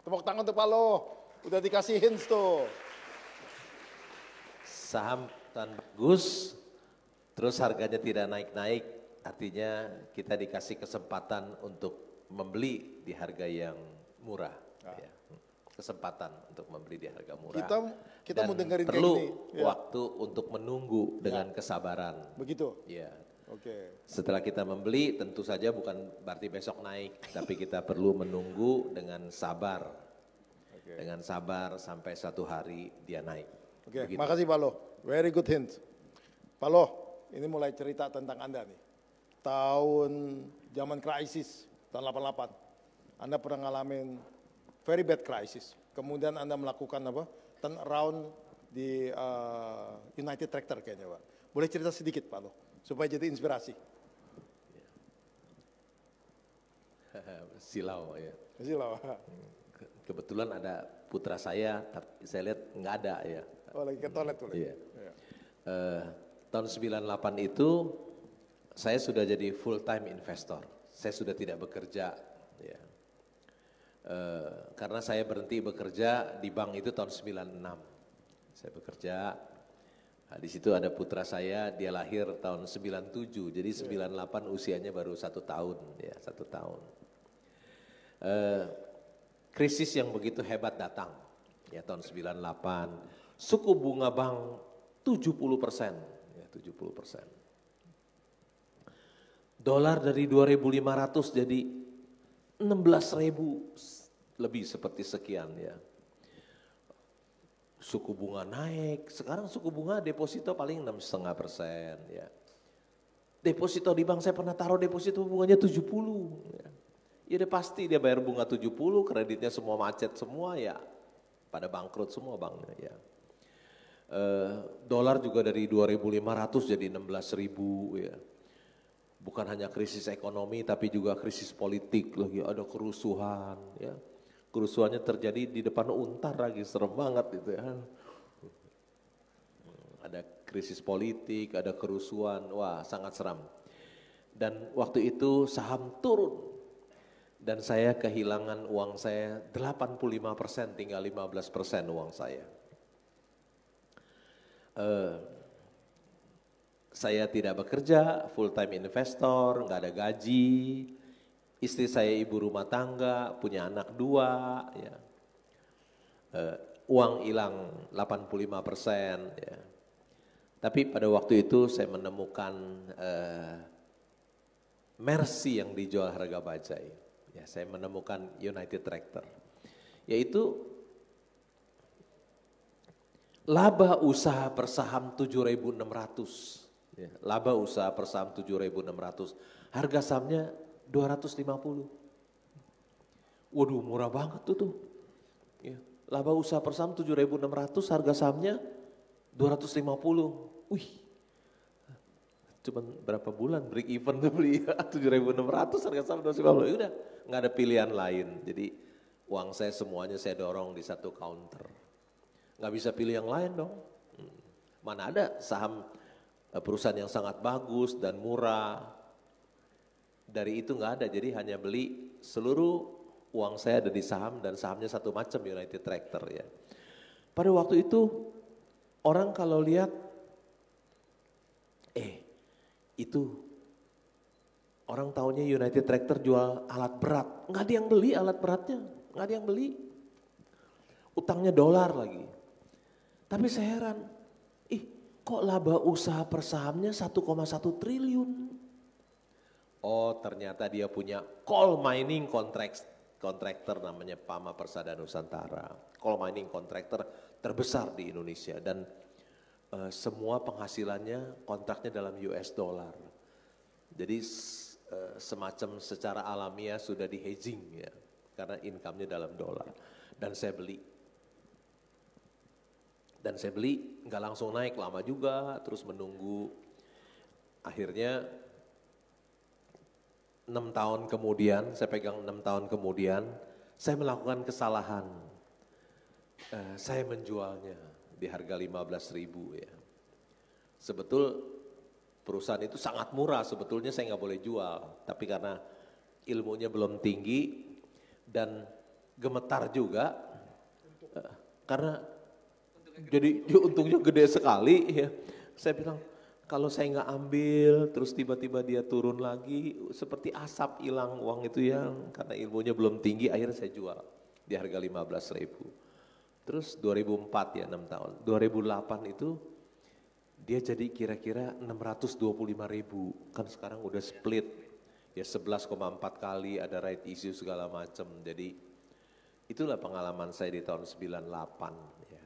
Tepuk tangan untuk Pak Lo. Udah dikasih hints tuh. Saham Tan bagus, terus harganya tidak naik-naik, artinya kita dikasih kesempatan untuk membeli di harga yang murah. Ya. Kesempatan untuk membeli di harga murah. Kita mau dengerin kayak perlu gini. waktu untuk menunggu dengan kesabaran. Begitu? Ya. Oke. Setelah kita membeli, tentu saja bukan berarti besok naik, tapi kita perlu menunggu dengan sabar. Dengan sabar sampai satu hari dia naik. Oke, Begitu. makasih Pak Lo. Very good hint. Pak Lo, ini mulai cerita tentang Anda nih. Tahun zaman krisis, tahun 88. Anda pernah ngalamin very bad crisis. Kemudian Anda melakukan apa? Turn around di United Tractor kayaknya Pak. Boleh cerita sedikit Pak Lo, supaya jadi inspirasi. Silau ya. Silau. Kebetulan ada putra saya, tapi saya lihat nggak ada ya. Oh lagi ke toilet tuh. Iya. Tahun 98 itu saya sudah jadi full time investor. Saya sudah tidak bekerja. Ya. Karena saya berhenti bekerja di bank itu tahun 96. Saya bekerja. Nah, di situ ada putra saya, dia lahir tahun 97. Jadi 98 usianya baru 1 tahun. Ya, 1 tahun. Krisis yang begitu hebat datang, ya tahun 98, suku bunga bank 70%, ya 70%. Dolar dari 2.500 jadi 16.000 lebih seperti sekian ya. Suku bunga naik, sekarang suku bunga deposito paling 6,5% ya. Deposito di bank saya pernah taruh deposito bunganya 70 ya. Ya udah pasti dia bayar bunga 70, kreditnya semua macet semua ya, pada bangkrut semua banknya ya. Dolar juga dari 2.500 jadi 16.000 ya. Bukan hanya krisis ekonomi tapi juga krisis politik lagi, ada kerusuhan ya. Kerusuhannya terjadi di depan Untar lagi, serem banget itu ya. Ada krisis politik, ada kerusuhan, wah sangat seram. Dan waktu itu saham turun. Dan saya kehilangan uang saya 85%, tinggal 15% uang saya. Saya tidak bekerja, full time investor, nggak ada gaji. Istri saya ibu rumah tangga, punya anak 2. Ya. Uang hilang 85%. Ya. Tapi pada waktu itu saya menemukan Mercy yang dijual harga bajai. Ya, saya menemukan United Tractor, yaitu laba usaha per saham 7.600, ya, laba usaha per saham 7.600, harga sahamnya 250. Waduh murah banget tuh. Ya, laba usaha per saham 7.600, harga sahamnya 250. Wih. Cuman berapa bulan break even tuh beli 7.600, harga saham 250. Ya udah, nggak ada pilihan lain. Jadi uang saya semuanya saya dorong di satu counter. Nggak bisa pilih yang lain dong. Mana ada saham perusahaan yang sangat bagus dan murah. Dari itu nggak ada, jadi hanya beli seluruh uang saya ada di saham dan sahamnya satu macam United Tractor ya. Pada waktu itu orang kalau lihat itu orang taunya United Tractor jual alat berat, nggak ada yang beli alat beratnya, nggak ada yang beli, utangnya dolar lagi. Tapi saya heran, kok laba usaha per sahamnya 1,1 triliun? Oh ternyata dia punya coal mining contractor namanya Pama Persada Nusantara, coal mining contractor terbesar di Indonesia dan semua penghasilannya kontraknya dalam US dollar. Jadi semacam secara alamiah sudah di hedging ya, karena income-nya dalam dolar. Dan saya beli. Nggak langsung naik, lama juga, terus menunggu. Akhirnya 6 tahun kemudian, saya pegang 6 tahun kemudian, saya melakukan kesalahan. Saya menjualnya di harga 15.000 ya. Sebetul perusahaan itu sangat murah, sebetulnya saya nggak boleh jual. Tapi karena ilmunya belum tinggi dan gemetar juga karena jadi untungnya gede sekali ya. Saya bilang kalau saya nggak ambil terus tiba-tiba dia turun lagi seperti asap hilang uang itu ya, karena ilmunya belum tinggi akhirnya saya jual di harga 15.000. Terus 2004 ya 6 tahun. 2008 itu dia jadi kira-kira 625.000, kan sekarang udah split ya 11,4 kali, ada right issue segala macam. Jadi itulah pengalaman saya di tahun 98 ya.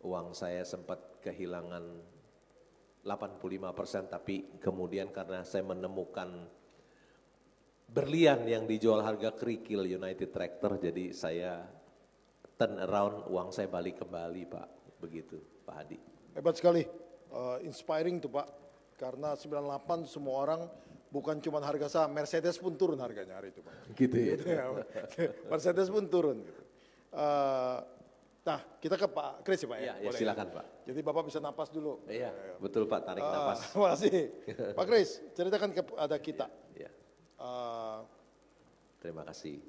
Uang saya sempat kehilangan 85%, tapi kemudian karena saya menemukan berlian yang dijual harga kerikil United Tractor, jadi saya turn around, uang saya balik kembali Pak, begitu Pak Hadi. Hebat sekali, inspiring tuh Pak, karena 98 semua orang bukan cuma harga saham, Mercedes pun turun harganya hari itu Pak. Gitu ya. Gitu ya, Mercedes pun turun. Gitu. Nah kita ke Pak Kris ya Pak ya? Ya silakan Pak. Jadi Bapak bisa napas dulu. Iya, betul Pak, tarik napas. Terima kasih. Pak Kris, ceritakan kepada kita. Ya. Terima kasih.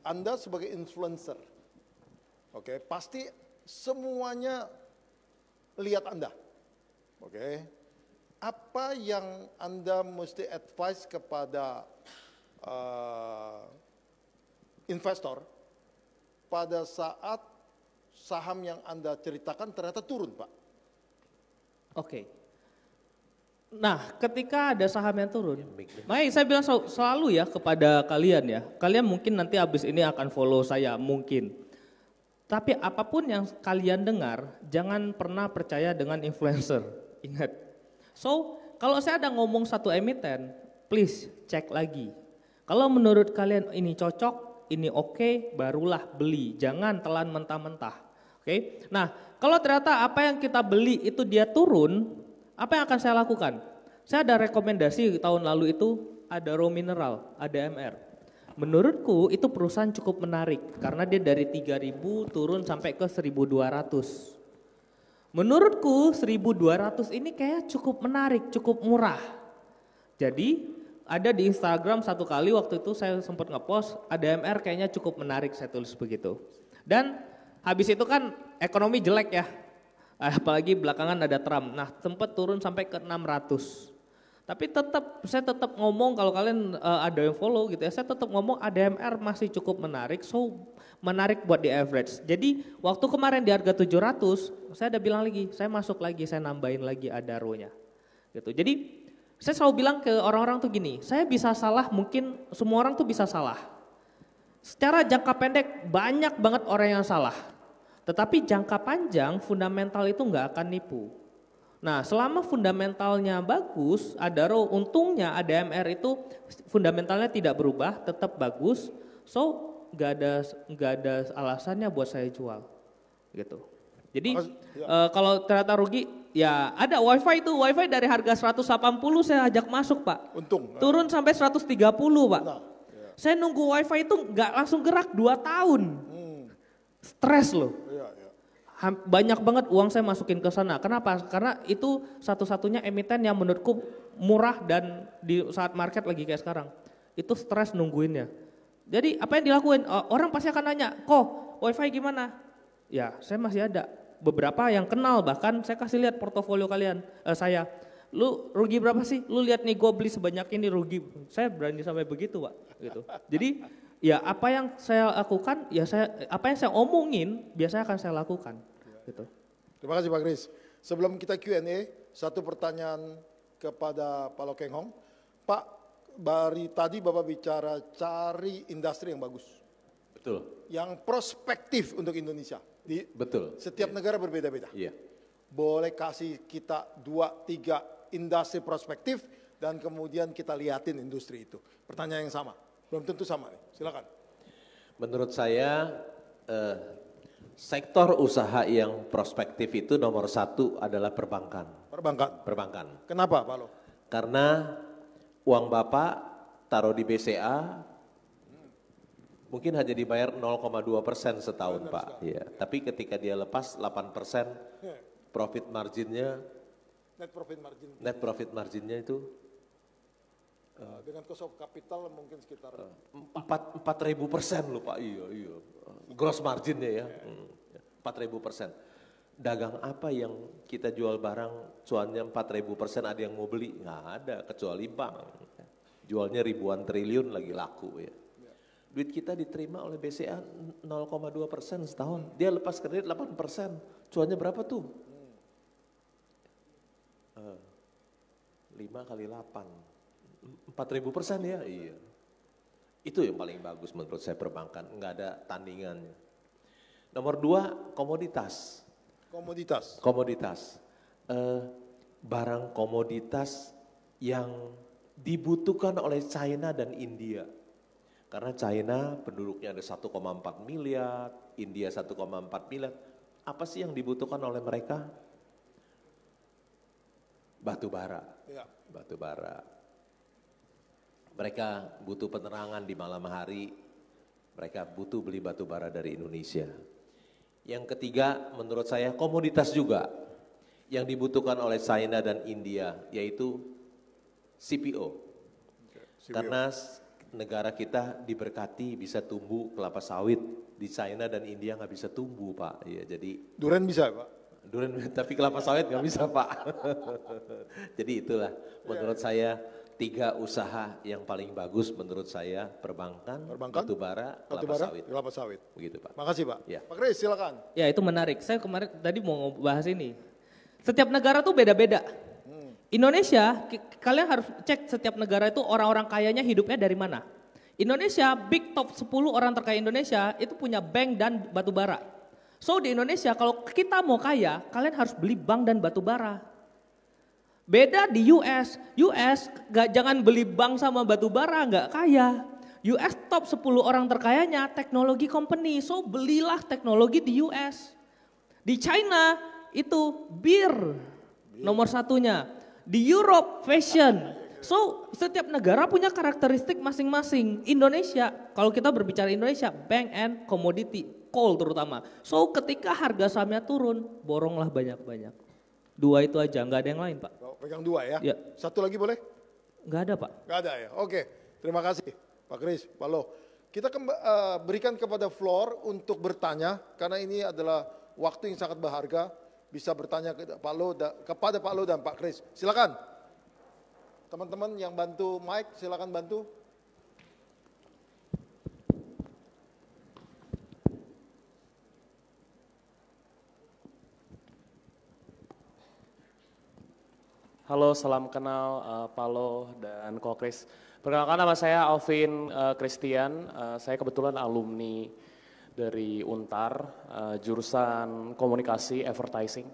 Anda sebagai influencer, oke, pasti semuanya lihat Anda. Oke. Apa yang Anda mesti advice kepada investor pada saat saham yang Anda ceritakan ternyata turun, Pak? Oke. Nah, ketika ada saham yang turun, makanya saya bilang selalu ya kepada kalian ya, kalian mungkin nanti habis ini akan follow saya, mungkin. Tapi apapun yang kalian dengar, jangan pernah percaya dengan influencer, ingat. So, kalau saya ada ngomong satu emiten, please cek lagi. Kalau menurut kalian ini cocok, ini oke, barulah beli, jangan telan mentah-mentah. Oke. Nah, kalau ternyata apa yang kita beli itu dia turun, apa yang akan saya lakukan? Saya ada rekomendasi tahun lalu itu ada Raw Mineral, ADMR. Menurutku itu perusahaan cukup menarik karena dia dari 3.000 turun sampai ke 1.200. Menurutku 1.200 ini kayak cukup menarik, cukup murah. Jadi ada di Instagram satu kali waktu itu saya sempat ngepost ADMR kayaknya cukup menarik, saya tulis begitu. Dan habis itu kan ekonomi jelek ya. Apalagi belakangan ada Trump. Nah, sempat turun sampai ke 600. Tapi saya tetap ngomong kalau kalian ada yang follow gitu ya, saya tetap ngomong ADMR masih cukup menarik, so menarik buat di average. Jadi waktu kemarin di harga 700, saya udah bilang lagi, saya masuk lagi, saya nambahin lagi Adaro-nya. Gitu. Jadi saya selalu bilang ke orang-orang tuh gini, saya bisa salah, mungkin semua orang tuh bisa salah. Secara jangka pendek banyak banget orang yang salah. Tetapi jangka panjang fundamental itu nggak akan nipu. Nah, selama fundamentalnya bagus, Adaro untungnya ADMR itu fundamentalnya tidak berubah, tetap bagus. So nggak ada alasannya buat saya jual, gitu. Jadi kalau ternyata rugi, ya ada WiFi dari harga 180 saya ajak masuk Pak. Untung. Turun sampai 130 Pak. Nah, Saya nunggu WiFi itu nggak langsung gerak 2 tahun. Stres loh. Banyak banget uang saya masukin ke sana. Kenapa? Karena itu satu-satunya emiten yang menurutku murah dan di saat market lagi kayak sekarang. Itu stres nungguinnya. Jadi apa yang dilakuin? Orang pasti akan nanya, kok WiFi gimana? Ya saya masih ada. Beberapa yang kenal bahkan saya kasih lihat portofolio kalian, saya. Lu rugi berapa sih? Lu lihat nih gue beli sebanyak ini rugi. Saya berani sampai begitu Pak. Gitu. Jadi ya apa yang saya lakukan, ya apa yang saya omongin biasanya akan saya lakukan. Gitu. terima kasih Pak Kris. Sebelum kita Q&A, satu pertanyaan kepada Pak Lokeng Hong. Pak, dari tadi Bapak bicara cari industri yang bagus. Betul. Yang prospektif untuk Indonesia. Betul. Setiap negara berbeda-beda. Iya. Boleh kasih kita 2-3 industri prospektif dan kemudian kita liatin industri itu. Pertanyaan yang sama, belum tentu sama nih, silakan. Menurut saya sektor usaha yang prospektif itu nomor 1 adalah perbankan. Perbankan. Kenapa Pak Lo? Karena uang Bapak taruh di BCA mungkin hanya dibayar 0,2% setahun Pak. Ya. Tapi ketika dia lepas 8%, profit marginnya, net profit marginnya itu Dengan cost of capital mungkin sekitar 4.000% loh Pak, iya. Gross marginnya ya, 4.000%. Dagang apa yang kita jual barang cuannya 4.000% ada yang mau beli? Nggak ada, kecuali bank. Jualnya ribuan triliun lagi laku ya. Duit kita diterima oleh BCA 0,2% setahun. Dia lepas kredit 8%. Cuannya berapa tuh? 5 kali 8. 4.000% ya? Iya. Itu yang paling bagus menurut saya perbankan. Enggak ada tandingannya. Nomor 2, komoditas. Komoditas. Barang komoditas yang dibutuhkan oleh China dan India. Karena China penduduknya ada 1,4 miliar, India 1,4 miliar. Apa sih yang dibutuhkan oleh mereka? Batu bara. Ya. Batu bara. Mereka butuh penerangan di malam hari. Mereka butuh beli batu bara dari Indonesia. Yang ketiga menurut saya komoditas juga yang dibutuhkan oleh China dan India, yaitu CPO. Karena negara kita diberkati bisa tumbuh kelapa sawit, di China dan India nggak bisa tumbuh Pak. Ya, jadi Durian bisa Pak? Durian, tapi kelapa sawit nggak bisa Pak. Jadi itulah menurut saya 3 usaha yang paling bagus menurut saya perbankan, batu bara, kelapa sawit. Begitu Pak. Makasih Pak. Ya. Pak Kris silakan. Ya itu menarik, saya kemarin tadi mau bahas ini. Setiap negara tuh beda-beda. Indonesia, kalian harus cek setiap negara itu orang-orang kayanya hidupnya dari mana. Indonesia, big top 10 orang terkaya Indonesia itu punya bank dan batu bara. So di Indonesia kalau kita mau kaya, kalian harus beli bank dan batu bara. Beda di US jangan beli bank sama batu bara nggak kaya. US top 10 orang terkayanya teknologi company, so belilah teknologi di US. Di China itu bir nomor satunya. Di Europe fashion. So setiap negara punya karakteristik masing-masing. Indonesia, kalau kita berbicara Indonesia, bank and commodity, coal terutama. So ketika harga sahamnya turun, boronglah banyak-banyak. 2 itu aja, nggak ada yang lain Pak. Pegang 2 ya? Ya. Satu lagi boleh? Nggak ada Pak. Nggak ada ya, oke. Terima kasih Pak Kris, Pak Lo. Kita berikan kepada floor untuk bertanya, karena ini adalah waktu yang sangat berharga. Bisa bertanya kepada Pak Lo dan Pak Kris. Silakan. Teman-teman yang bantu mic, silakan bantu. Halo, salam kenal Pak Lo dan Ko Kris. Perkenalkan nama saya Alvin Christian, saya kebetulan alumni dari Untar, jurusan komunikasi advertising.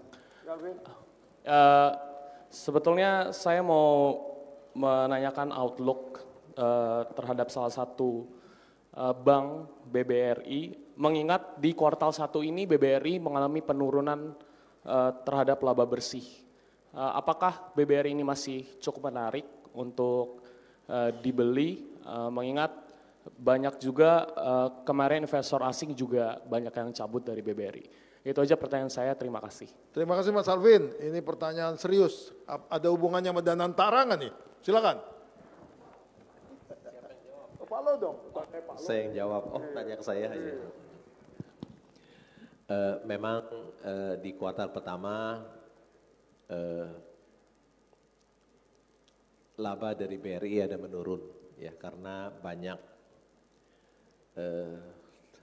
Sebetulnya saya mau menanyakan outlook terhadap salah satu bank BBRI, mengingat di kuartal 1 ini BBRI mengalami penurunan terhadap laba bersih. Apakah BBRI ini masih cukup menarik untuk dibeli, mengingat banyak juga kemarin investor asing juga banyak yang cabut dari BBRI. Itu aja pertanyaan saya, terima kasih. Terima kasih Mas Alvin, ini pertanyaan serius. Ada hubungannya sama Danantara nggak nih? Silakan. Pak Lo dong. Saya yang jawab, tanya ke saya aja. Memang di kuartal pertama laba dari BRI ada menurun ya karena banyak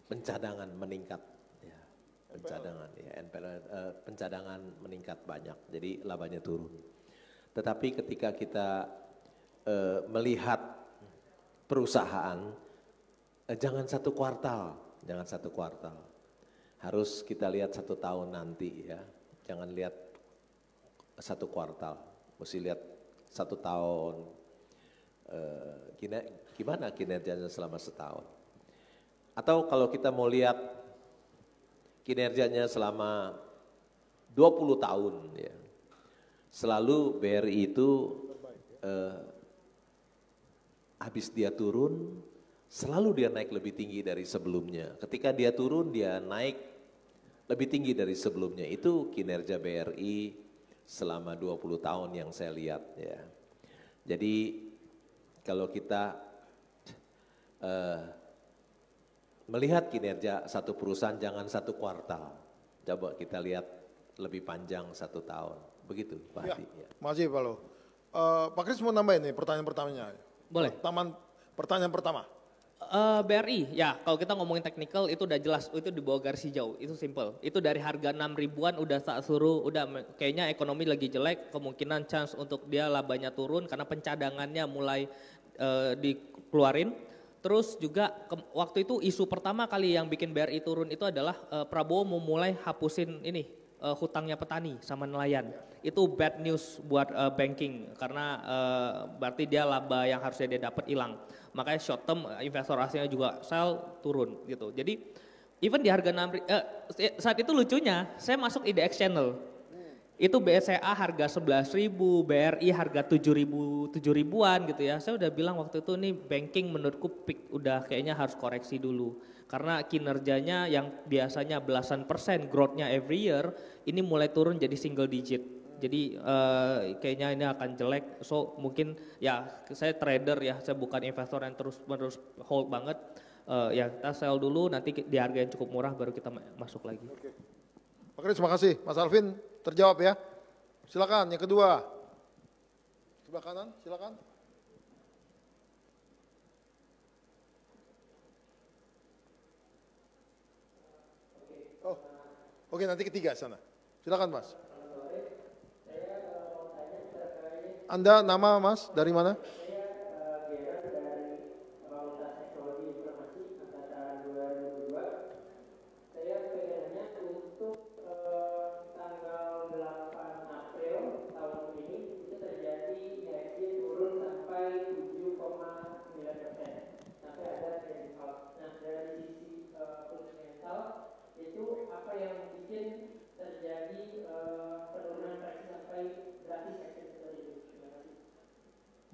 pencadangan meningkat ya, pencadangan meningkat banyak, jadi labanya turun. Tetapi ketika kita melihat perusahaan, jangan satu kuartal, harus kita lihat 1 tahun nanti ya, jangan lihat 1 kuartal, mesti lihat 1 tahun, gimana kinerjanya selama setahun. Atau kalau kita mau lihat kinerjanya selama 20 tahun ya, selalu BRI itu habis dia turun, selalu dia naik lebih tinggi dari sebelumnya. Ketika dia turun, dia naik lebih tinggi dari sebelumnya. Itu kinerja BRI selama 20 tahun yang saya lihat ya. Jadi kalau kita melihat kinerja satu perusahaan jangan satu kuartal, coba kita lihat lebih panjang 1 tahun, begitu Pak Ya, Hadi. Ya. makasih Pak Lo. Pak Kris mau nambahin nih pertanyaan pertamanya. Boleh. Pertanyaan pertama. BRI, ya kalau kita ngomongin technical itu udah jelas, itu di bawah garis hijau, itu simple. Itu dari harga 6 ribuan udah tak suruh, udah kayaknya ekonomi lagi jelek, kemungkinan chance untuk dia labanya turun karena pencadangannya mulai dikeluarin. Terus juga waktu itu isu pertama kali yang bikin BRI turun itu adalah Prabowo mau mulai hapusin ini hutangnya petani sama nelayan. Itu bad news buat banking karena berarti dia laba yang harusnya dia dapat hilang. Makanya short term investor asingnya juga sell turun gitu. Jadi even di harga 6 saat itu lucunya saya masuk IDX channel. Itu BCA harga 11.000, BRI harga 7.000-an gitu ya. Saya udah bilang waktu itu nih banking menurutku peak udah kayaknya harus koreksi dulu. Karena kinerjanya yang biasanya belasan persen growth-nya every year ini mulai turun jadi single digit. Jadi kayaknya ini akan jelek. So mungkin ya saya trader ya, saya bukan investor yang terus-menerus hold banget. Ya kita sell dulu nanti di harga yang cukup murah baru kita masuk lagi. Oke. Pak Kris, terima kasih. Mas Alvin terjawab ya. Silakan yang kedua. Sebelah kanan, silakan. Oh, oke nanti ketiga sana. Silakan Mas. Anda nama Mas dari mana?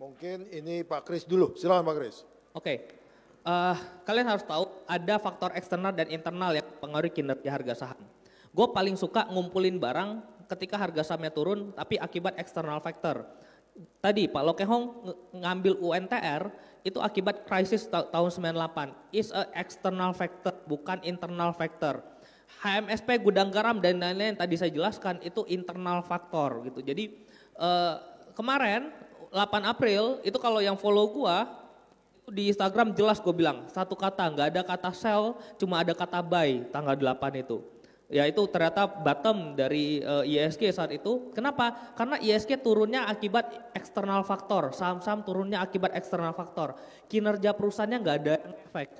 Mungkin ini Pak Kris dulu, silakan Pak Kris. Oke, kalian harus tahu ada faktor eksternal dan internal yang mempengaruhi kinerja harga saham. Gue paling suka ngumpulin barang ketika harga sahamnya turun tapi akibat eksternal factor. Tadi Pak Lokehong ngambil UNTR itu akibat krisis tahun 98. Is a external factor, bukan internal factor. HMSP, gudang garam dan lain-lain tadi saya jelaskan itu internal faktor gitu. Jadi kemarin 8 April itu kalau yang follow gua itu di Instagram jelas gue bilang satu kata, nggak ada kata sell, cuma ada kata buy tanggal 8 itu. Ya itu ternyata bottom dari ISG saat itu. Kenapa? Karena ISG turunnya akibat eksternal faktor, saham-saham turunnya akibat eksternal faktor. Kinerja perusahaannya nggak ada efek.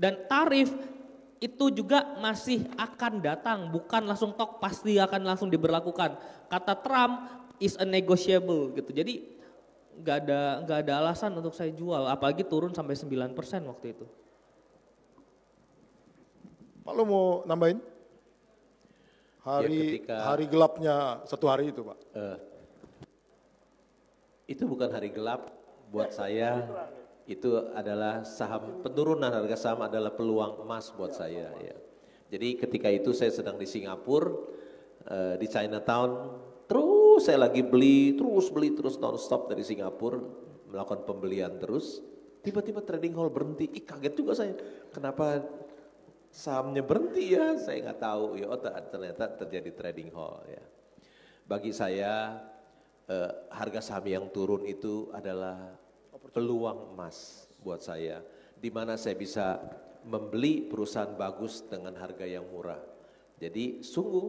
Dan tarif itu juga masih akan datang, bukan langsung tok pasti akan langsung diberlakukan. Kata Trump is a negotiable gitu. Jadi nggak ada alasan untuk saya jual, apalagi turun sampai 9% waktu itu. Pak lo mau nambahin? Hari gelapnya satu hari itu Pak. Itu bukan hari gelap buat saya, itu adalah saham, penurunan harga saham adalah peluang emas buat saya. Ya. Jadi ketika itu saya sedang di Singapura, di Chinatown, terus saya lagi beli terus non-stop dari Singapura, melakukan pembelian terus. Tiba-tiba trading hall berhenti, kaget juga saya. Kenapa sahamnya berhenti ya? Saya nggak tahu. Ya, ternyata terjadi trading hall. Ya. Bagi saya harga saham yang turun itu adalah peluang emas buat saya. Di mana saya bisa membeli perusahaan bagus dengan harga yang murah. Jadi sungguh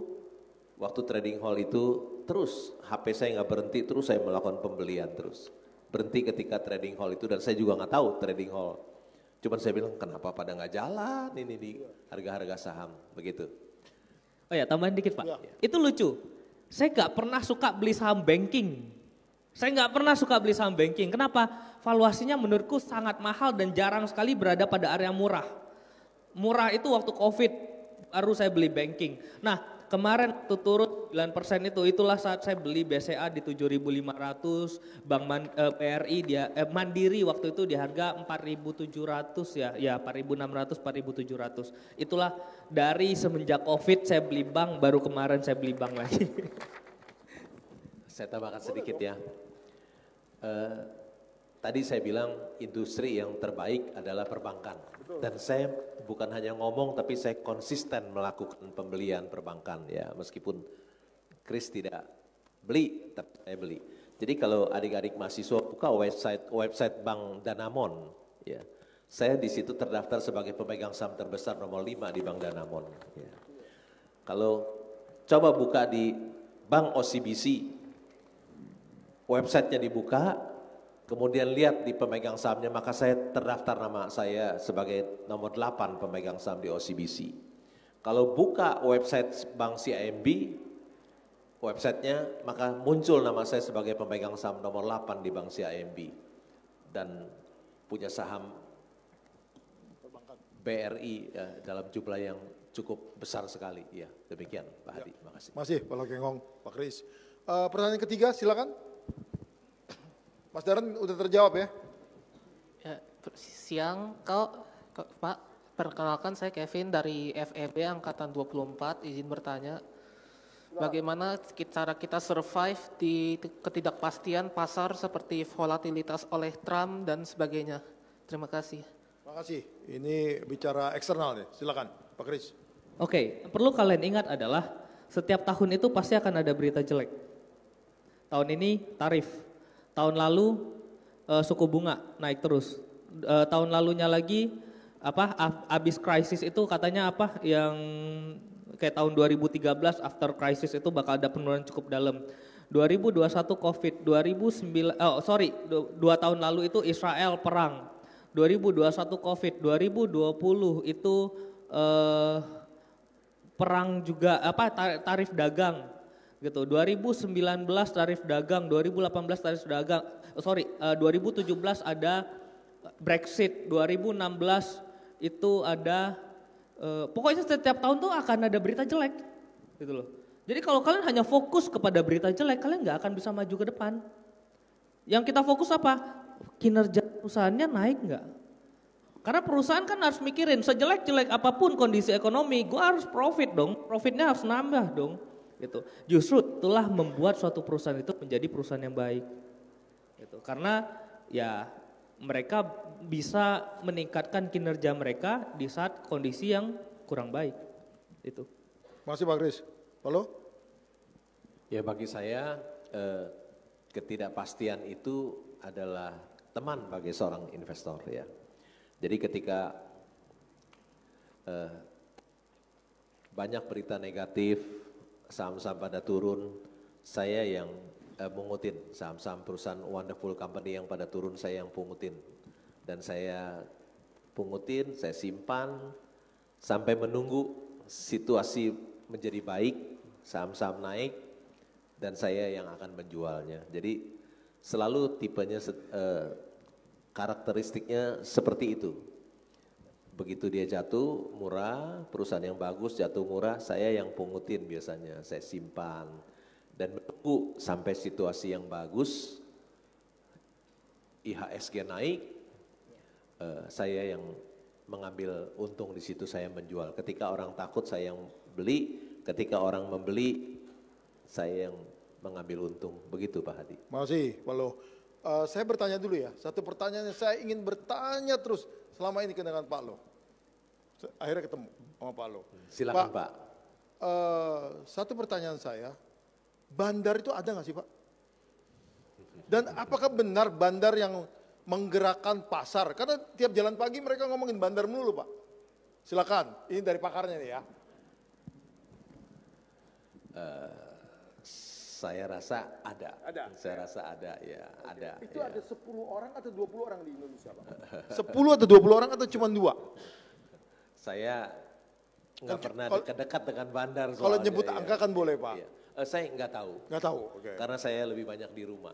waktu trading hall itu terus HP saya nggak berhenti, terus saya melakukan pembelian terus. Berhenti ketika trading hall itu dan saya juga nggak tahu trading hall. Cuman saya bilang kenapa pada nggak jalan ini di harga-harga saham begitu. Oh ya tambahin dikit Pak, Ya. itu lucu. Saya nggak pernah suka beli saham banking. Saya nggak pernah suka beli saham banking. Kenapa? Valuasinya menurutku sangat mahal dan jarang sekali berada pada area murah. Murah itu waktu COVID baru saya beli banking. Nah kemarin tuh turun 9% itulah saat saya beli BCA di 7.500, BRI dia Mandiri waktu itu di harga 4.700 ya 4.600, 4.700. Itulah dari semenjak COVID saya beli bank, baru kemarin saya beli bank lagi. Saya tambahkan sedikit ya. tadi saya bilang industri yang terbaik adalah perbankan. Dan saya bukan hanya ngomong tapi saya konsisten melakukan pembelian perbankan ya, meskipun Chris tidak beli tapi saya beli. Jadi kalau adik-adik mahasiswa buka website Bank Danamon ya. Saya di situ terdaftar sebagai pemegang saham terbesar nomor 5 di Bank Danamon ya. Kalau coba buka di Bank OCBC, websitenya dibuka, kemudian lihat di pemegang sahamnya, maka saya terdaftar nama saya sebagai nomor 8 pemegang saham di OCBC. Kalau buka website Bank CIMB, websitenya, maka muncul nama saya sebagai pemegang saham nomor 8 di Bank CIMB. Dan punya saham BRI ya, dalam jumlah yang cukup besar sekali. Ya, demikian Pak Hadi, terima kasih. Masih Pak Lokengong, Pak Kris. Pertanyaan ketiga silakan. Mas Darren udah terjawab ya? Ya, siang Pak, perkenalkan saya Kevin dari FEB Angkatan 24, izin bertanya. Bagaimana cara kita survive di ketidakpastian pasar seperti volatilitas oleh Trump dan sebagainya? Terima kasih. Terima kasih. Ini bicara eksternal nih, silakan Pak Kris. Oke, perlu kalian ingat adalah setiap tahun itu pasti akan ada berita jelek. Tahun ini tarif, tahun lalu suku bunga naik terus. Tahun lalunya lagi abis krisis itu katanya yang kayak tahun 2013 after crisis itu bakal ada penurunan cukup dalam. 2021 Covid, 2 tahun lalu itu Israel perang. 2021 Covid, 2020 itu perang juga tarif dagang gitu. 2019 tarif dagang, 2018 tarif dagang. 2017 ada Brexit, 2016 itu ada pokoknya setiap tahun tuh akan ada berita jelek gitu loh. Jadi kalau kalian hanya fokus kepada berita jelek, kalian nggak akan bisa maju ke depan. Yang kita fokus apa? Kinerja perusahaannya naik nggak? Karena perusahaan kan harus mikirin sejelek-jelek apapun kondisi ekonomi, gue harus profit dong, profitnya harus nambah dong. Gitu. Justru itulah membuat suatu perusahaan itu menjadi perusahaan yang baik. Gitu. Karena ya mereka bisa meningkatkan kinerja mereka di saat kondisi yang kurang baik. Itu. Masih Pak Kris. Halo? Ya bagi saya ketidakpastian itu adalah teman bagi seorang investor ya. Jadi ketika banyak berita negatif, saham-saham pada turun, saya yang pungutin saham-saham perusahaan wonderful company yang pada turun, saya yang pungutin. Dan saya pungutin, saya simpan sampai menunggu situasi menjadi baik, saham-saham naik dan saya yang akan menjualnya. Jadi selalu tipenya karakteristiknya seperti itu. Begitu dia jatuh murah, perusahaan yang bagus jatuh murah, saya yang pungutin biasanya, saya simpan dan menunggu sampai situasi yang bagus, IHSG naik, saya yang mengambil untung di situ, saya menjual. Ketika orang takut saya yang beli, ketika orang membeli saya yang mengambil untung. Begitu Pak Hadi. Masih Pak Lo. Saya bertanya dulu ya, satu pertanyaan yang saya ingin bertanya terus selama ini dengan Pak Lo. Akhirnya ketemu sama Pak Lo. Silakan Pak. Satu pertanyaan saya, bandar itu ada nggak sih Pak? Dan apakah benar bandar yang menggerakkan pasar? Karena tiap jalan pagi mereka ngomongin bandar melulu Pak. Silakan, ini dari pakarnya nih ya. Saya rasa ada. Saya rasa ada ya, ada. Itu ya. ada 10 orang atau 20 orang di Indonesia Pak? 10 atau 20 orang atau cuma 2? Saya nggak pernah dekat-dekat dengan bandar. Kalau nyebut angka kan boleh Pak? Iya. Saya nggak tahu. Nggak tahu, oke. Karena saya lebih banyak di rumah.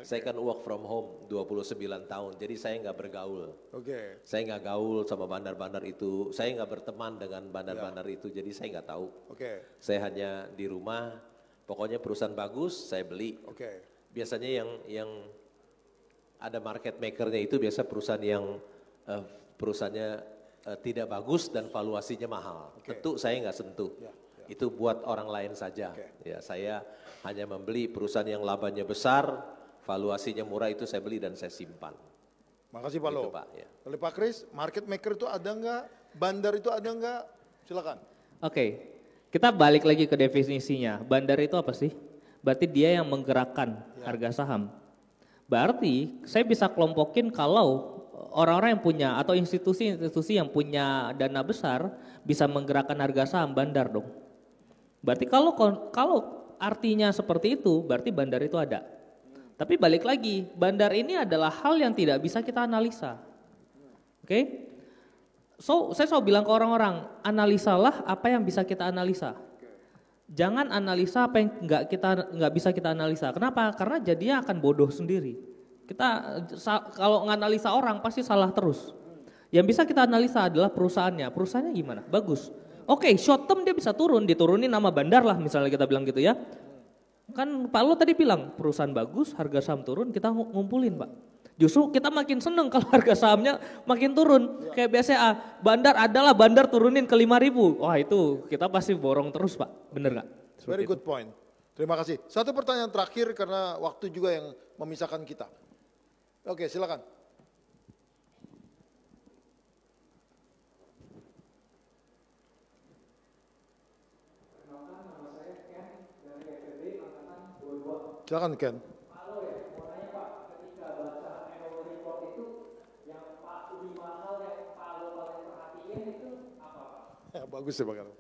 Saya kan work from home 29 tahun, jadi saya nggak bergaul. Oke. Saya nggak gaul sama bandar-bandar itu, saya nggak berteman dengan bandar-bandar itu, jadi saya nggak tahu. Oke. Saya hanya di rumah, pokoknya perusahaan bagus saya beli. Oke. Biasanya yang ada market makernya itu biasa perusahaan yang perusahaannya tidak bagus dan valuasinya mahal. Oke. Tentu saya nggak sentuh. Ya. Itu buat orang lain saja. Oke. Ya, saya hanya membeli perusahaan yang labanya besar, Valuasinya murah itu saya beli dan saya simpan. Makasih Pak Gitu, Lo. Pak, ya. Oleh Pak Kris, market maker itu ada nggak? Bandar itu ada nggak? Silakan. Oke, kita balik lagi ke definisinya. Bandar itu apa sih? Berarti dia yang menggerakkan harga saham. Berarti saya bisa kelompokin kalau orang-orang yang punya atau institusi-institusi yang punya dana besar bisa menggerakkan harga saham bandar dong. Berarti kalau artinya seperti itu, berarti bandar itu ada. Tapi balik lagi, bandar ini adalah hal yang tidak bisa kita analisa. Oke? So, saya selalu bilang ke orang-orang, analisalah apa yang bisa kita analisa. Jangan analisa apa yang nggak bisa kita analisa. Kenapa? Karena jadinya akan bodoh sendiri. Kita kalau nganalisa orang pasti salah terus. Yang bisa kita analisa adalah perusahaannya. Perusahaannya gimana? Bagus. Oke, short term dia bisa diturunin nama bandar lah misalnya kita bilang gitu ya. Kan Pak Lo tadi bilang perusahaan bagus, harga saham turun, kita ngumpulin Pak. Justru kita makin seneng kalau harga sahamnya makin turun. Kayak BCA, bandar turunin ke 5.000. Wah itu kita pasti borong terus Pak, bener gak? Very good point. Terima kasih. Satu pertanyaan terakhir karena waktu juga yang memisahkan kita. Oke, silakan. Silakan Ken. Ya, bagus ya Pak Karno.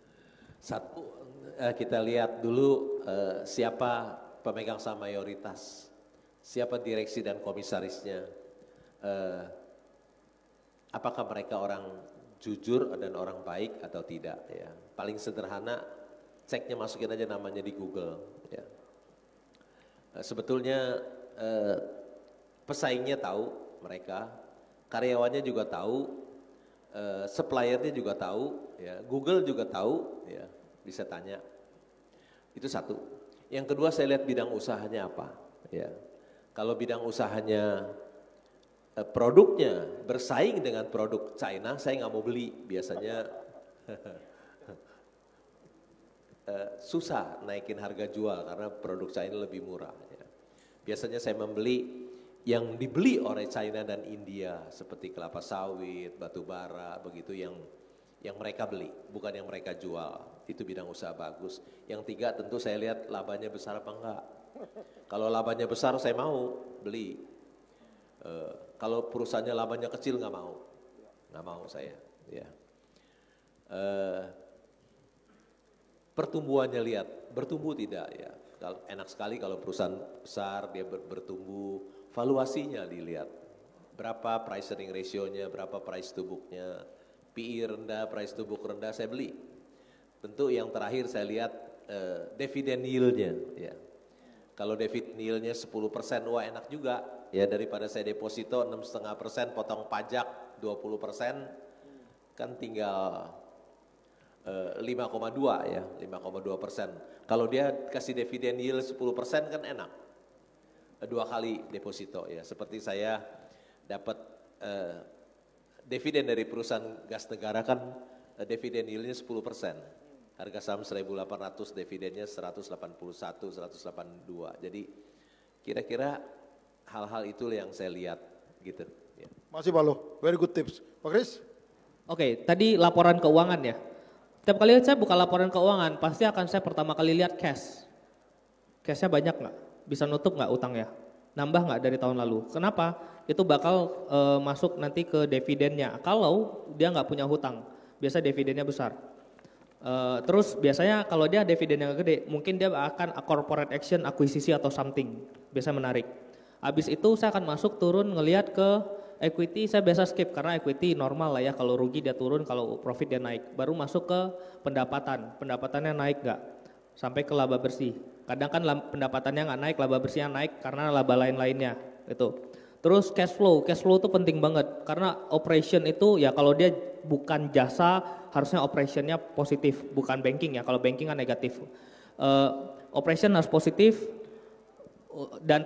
Satu, kita lihat dulu siapa pemegang saham mayoritas, siapa direksi dan komisarisnya, apakah mereka orang jujur dan orang baik atau tidak. Ya. Paling sederhana, ceknya masukin aja namanya di Google. Ya. Sebetulnya pesaingnya tahu mereka, karyawannya juga tahu, suppliernya juga tahu, ya, Google juga tahu, ya, bisa tanya. Itu satu. Yang kedua saya lihat bidang usahanya apa. Ya. Kalau bidang usahanya produknya bersaing dengan produk China, saya nggak mau beli. Biasanya susah naikin harga jual karena produk China lebih murah. Ya. Biasanya saya membeli yang dibeli oleh China dan India seperti kelapa sawit, batu bara, begitu yang mereka beli, bukan yang mereka jual. Itu bidang usaha bagus. Yang tiga tentu saya lihat labanya besar apa enggak. Kalau labanya besar saya mau beli. Kalau perusahaannya labanya kecil nggak mau saya. Ya. Pertumbuhannya lihat, bertumbuh tidak ya. Enak sekali kalau perusahaan besar dia bertumbuh, valuasinya dilihat. Berapa price earning ratio-nya, berapa price to book-nya, PI rendah, price to book rendah, saya beli. Tentu yang terakhir saya lihat dividend yield-nya. Ya. Kalau dividend yield-nya 10%, wah enak juga. Ya daripada saya deposito 6,5%, potong pajak 20%, kan tinggal 5,2 ya, 5,2%. Kalau dia kasih dividen yield 10% kan enak. 2 kali deposito ya. Seperti saya dapat dividen dari perusahaan gas negara kan dividen yieldnya 10%. Harga saham 1.800, dividennya 181, 182. Jadi kira-kira hal-hal itu yang saya lihat gitu. Ya. Masih Pak Lo, very good tips. Pak Kris? Oke, tadi laporan keuangan ya. Setiap kali saya buka laporan keuangan, pasti akan saya pertama kali lihat cash. Cashnya banyak nggak? Bisa nutup nggak utangnya? Nambah nggak dari tahun lalu? Kenapa? Itu bakal masuk nanti ke dividennya. Kalau dia nggak punya hutang, biasa dividennya besar. Terus biasanya kalau dia dividennya gede, mungkin dia akan corporate action, akuisisi atau something. Biasanya menarik. Habis itu saya akan masuk turun ngelihat ke equity, saya biasa skip karena equity normal lah ya, kalau rugi dia turun, kalau profit dia naik. Baru masuk ke pendapatan, pendapatannya naik nggak? Sampai ke laba bersih. Kadang kan pendapatannya nggak naik, laba bersihnya naik karena laba lain-lainnya itu. Terus cash flow itu penting banget karena operation itu ya kalau dia bukan jasa harusnya operationnya positif, bukan banking ya, kalau banking kan negatif. Operation harus positif dan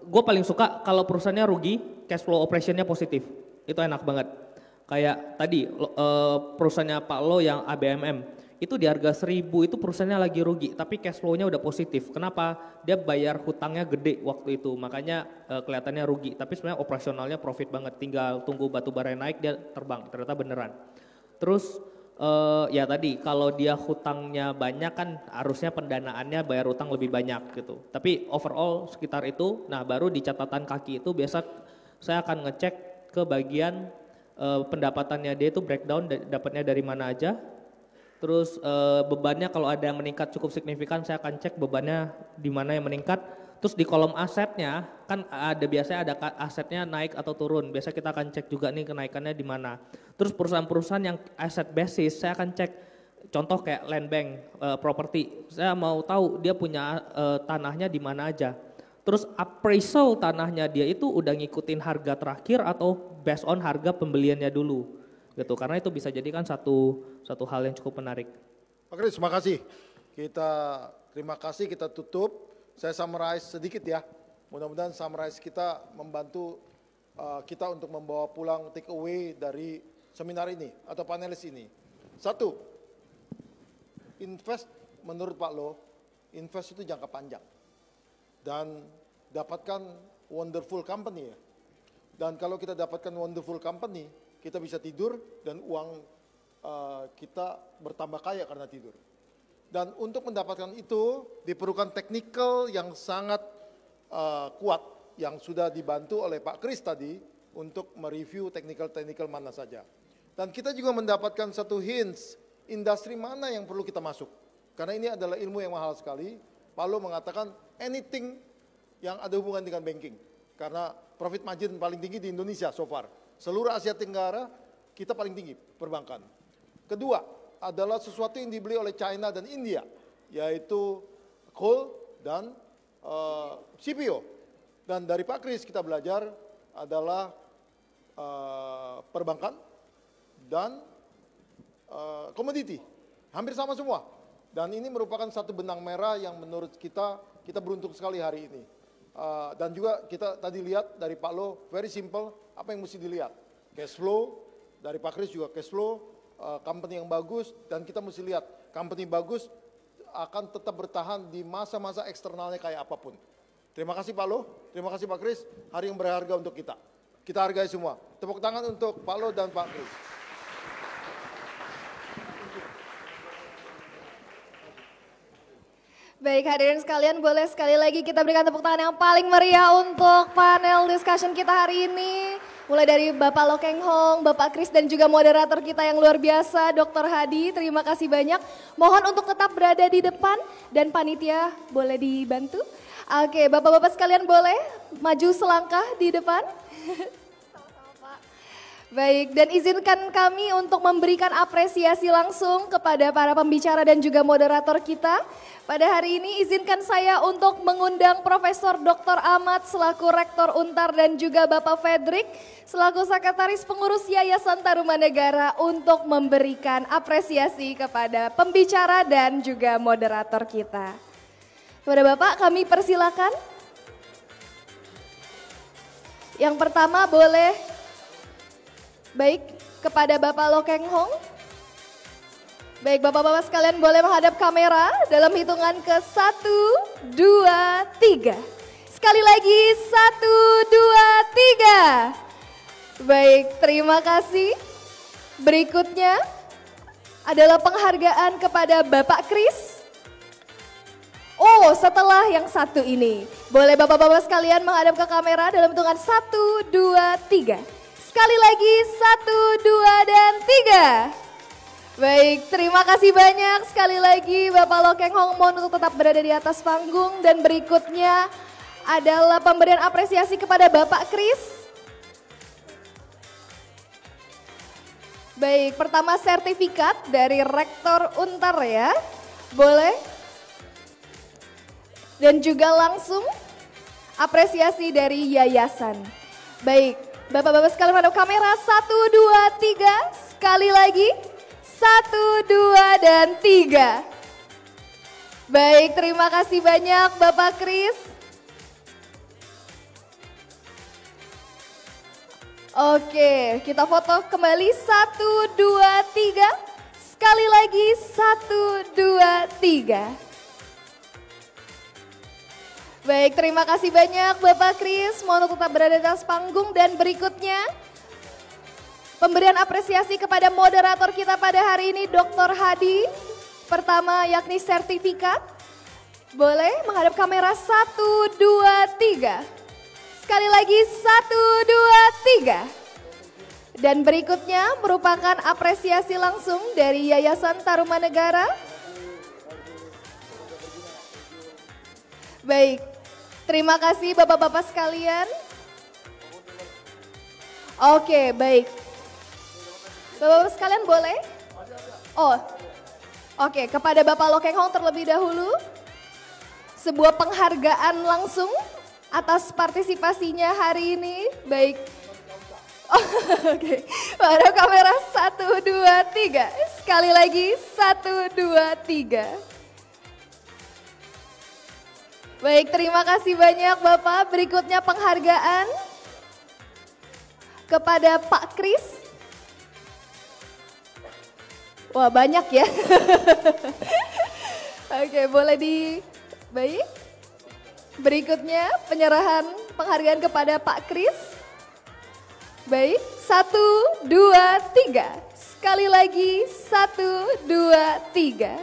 gue paling suka kalau perusahaannya rugi, cash flow operationnya positif, itu enak banget. Kayak tadi perusahaannya Pak Lo yang ABMM, itu di harga 1.000 itu perusahaannya lagi rugi, tapi cash flow-nya udah positif. Kenapa? Dia bayar hutangnya gede waktu itu, makanya kelihatannya rugi. Tapi sebenarnya operasionalnya profit banget, tinggal tunggu batu bara naik dia terbang, ternyata beneran. Terus ya tadi kalau dia hutangnya banyak kan harusnya pendanaannya bayar hutang lebih banyak gitu. Tapi overall sekitar itu, nah baru di catatan kaki itu biasa saya akan ngecek ke bagian pendapatannya dia itu breakdown dapatnya dari mana aja. Terus bebannya kalau ada yang meningkat cukup signifikan saya akan cek bebannya di mana yang meningkat. Terus di kolom asetnya kan biasanya ada asetnya naik atau turun. Biasa kita akan cek juga nih kenaikannya di mana. Terus perusahaan-perusahaan yang aset basis saya akan cek contoh kayak land bank, properti. Saya mau tahu dia punya tanahnya di mana aja. Terus appraisal tanahnya dia itu udah ngikutin harga terakhir atau based on harga pembeliannya dulu. Gitu, karena itu bisa jadi kan satu hal yang cukup menarik. Pak Kris, terima kasih. Terima kasih, kita tutup. Saya summarize sedikit ya. Mudah-mudahan summarize kita membantu kita untuk membawa pulang take away dari seminar ini atau panelis ini. Satu, invest menurut Pak Lo, invest itu jangka panjang. Dan dapatkan wonderful company ya. Dan kalau kita dapatkan wonderful company, kita bisa tidur dan uang kita bertambah kaya karena tidur. Dan untuk mendapatkan itu diperlukan technical yang sangat kuat yang sudah dibantu oleh Pak Kris tadi untuk mereview technical mana saja. Dan kita juga mendapatkan satu hints industri mana yang perlu kita masuk. Karena ini adalah ilmu yang mahal sekali. Pak Lo mengatakan anything yang ada hubungan dengan banking. Karena profit margin paling tinggi di Indonesia so far. Seluruh Asia Tenggara kita paling tinggi perbankan. Kedua adalah sesuatu yang dibeli oleh China dan India, yaitu coal dan CPO. Dan dari Pak Kris kita belajar adalah perbankan dan komoditi, hampir sama semua. Dan ini merupakan satu benang merah yang menurut kita beruntung sekali hari ini. Dan juga kita tadi lihat dari Pak Lo, very simple, apa yang mesti dilihat? Cash flow, dari Pak Kris juga cash flow, company yang bagus, dan kita mesti lihat company bagus akan tetap bertahan di masa-masa eksternalnya kayak apapun. Terima kasih Pak Lo, terima kasih Pak Kris, hari yang berharga untuk kita. Kita hargai semua. Tepuk tangan untuk Pak Lo dan Pak Kris. Baik, hadirin sekalian, boleh sekali lagi kita berikan tepuk tangan yang paling meriah untuk panel discussion kita hari ini. Mulai dari Bapak Lo Keng Hong, Bapak Kris, dan juga moderator kita yang luar biasa, Dr. Hadi. Terima kasih banyak. Mohon untuk tetap berada di depan dan panitia boleh dibantu. Oke, Bapak-Bapak sekalian boleh maju selangkah di depan. Baik, dan izinkan kami untuk memberikan apresiasi langsung kepada para pembicara dan juga moderator kita. Pada hari ini izinkan saya untuk mengundang Profesor Dr. Ahmad selaku Rektor Untar dan juga Bapak Fredrik selaku Sekretaris Pengurus Yayasan Tarumanegara untuk memberikan apresiasi kepada pembicara dan juga moderator kita. Kepada Bapak kami persilakan. Yang pertama boleh, baik, kepada Bapak Lo Keng Hong. Baik, Bapak-Bapak sekalian boleh menghadap kamera dalam hitungan ke 1, 2, 3. Sekali lagi 1, 2, 3. Baik, terima kasih. Berikutnya adalah penghargaan kepada Bapak Kris. Oh, setelah yang satu ini. Boleh Bapak-Bapak sekalian menghadap ke kamera dalam hitungan 1, 2, 3. Sekali lagi 1, 2, dan 3. Baik, terima kasih banyak sekali lagi Bapak Lo Keng Hong, mohon untuk tetap berada di atas panggung. Dan berikutnya adalah pemberian apresiasi kepada Bapak Kris. Baik, pertama sertifikat dari Rektor Untar ya, boleh. Dan juga langsung apresiasi dari yayasan. Baik, Bapak-Bapak sekalian pada kamera 1, 2, 3, sekali lagi. 1, 2, dan 3. Baik, terima kasih banyak Bapak Kris. Oke, kita foto kembali 1, 2, 3. Sekali lagi, 1, 2, 3. Baik, terima kasih banyak Bapak Kris. Mohon untuk tetap berada di atas panggung dan berikutnya pemberian apresiasi kepada moderator kita pada hari ini, Dr. Hadi. Pertama yakni sertifikat. Boleh menghadap kamera 1, 2, 3. Sekali lagi 1, 2, 3. Dan berikutnya merupakan apresiasi langsung dari Yayasan Tarumanegara. Baik, terima kasih Bapak-Bapak sekalian. Oke, baik. Bapak-Bapak sekalian boleh? Oh, oke, kepada Bapak Loh Keng Hong terlebih dahulu. Sebuah penghargaan langsung atas partisipasinya hari ini. Baik. Oh, oke, pada kamera 1, 2, 3. Sekali lagi 1, 2, 3. Baik, terima kasih banyak Bapak. Berikutnya penghargaan kepada Pak Kris. Wah, banyak ya. Oke, boleh baik. Berikutnya penyerahan penghargaan kepada Pak Kris. Baik, 1, 2, 3. Sekali lagi 1, 2, 3.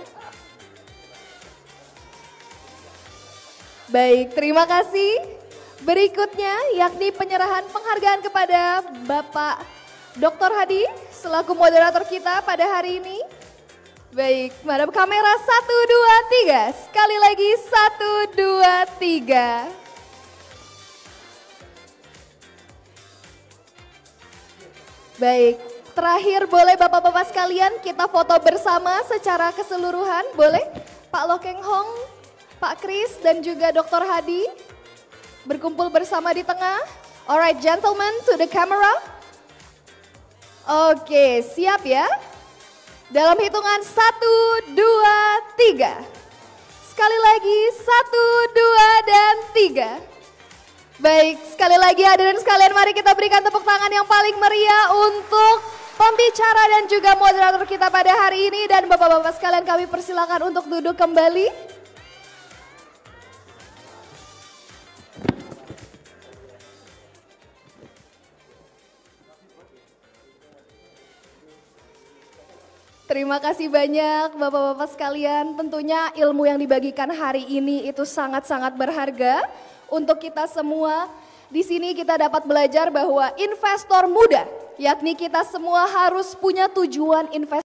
Baik, terima kasih. Berikutnya yakni penyerahan penghargaan kepada Bapak Dr. Hadi selaku moderator kita pada hari ini. Baik, madam kamera 1, 2, 3. Sekali lagi 1, 2, 3. Baik, terakhir boleh Bapak-Bapak sekalian kita foto bersama secara keseluruhan. Boleh Pak Loh Keng Hong, Pak Kris dan juga Dr. Hadi berkumpul bersama di tengah. Alright, gentlemen, to the camera. Oke, siap ya? Dalam hitungan 1, 2, 3. Sekali lagi 1, 2, dan 3. Baik, sekali lagi hadirin sekalian mari kita berikan tepuk tangan yang paling meriah untuk pembicara dan juga moderator kita pada hari ini. Dan Bapak-Bapak sekalian kami persilakan untuk duduk kembali. Terima kasih banyak Bapak-Bapak sekalian. Tentunya ilmu yang dibagikan hari ini itu sangat-sangat berharga untuk kita semua. Di sini kita dapat belajar bahwa investor muda, yakni kita semua harus punya tujuan investasi.